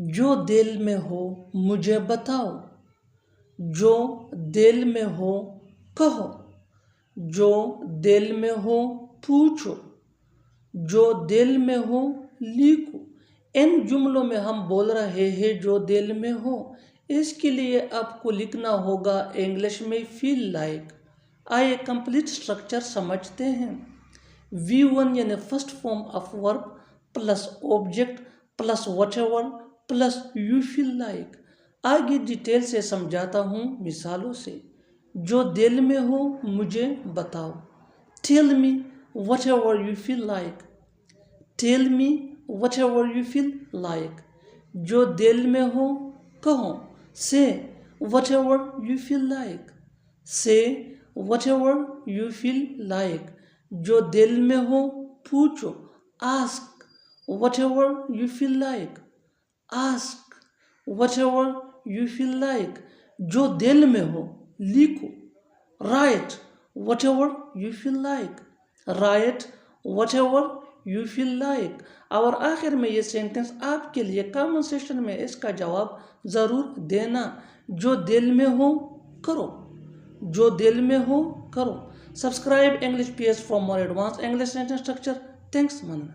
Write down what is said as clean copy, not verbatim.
जो दिल में हो मुझे बताओ, जो दिल में हो कहो, जो दिल में हो पूछो, जो दिल में हो लिखो। इन जुमलों में हम बोल रहे हैं जो दिल में हो। इसके लिए आपको लिखना होगा इंग्लिश में फील लाइक। आइए कंप्लीट स्ट्रक्चर समझते हैं। V1 यानी first form of verb plus object plus whatever plus you feel like. आगे डिटेल से समझाता हूँ मिसालों से। जो दिल में हो मुझे बताओ, tell me whatever you feel like, tell me whatever you feel like. जो दिल में हो कहो, say whatever you feel like, say whatever you feel like. जो दिल में हो पूछो, ask whatever you feel like, ask whatever you feel like. जो दिल में हो लिखो, write whatever you feel like, write whatever you feel like. और आखिर में ये सेंटेंस आपके लिए कमेंट सेक्शन में इसका जवाब ज़रूर देना। जो दिल में हो करो, जो दिल में हो करो। Subscribe English PS for more advanced English sentence structure. Thanks, man.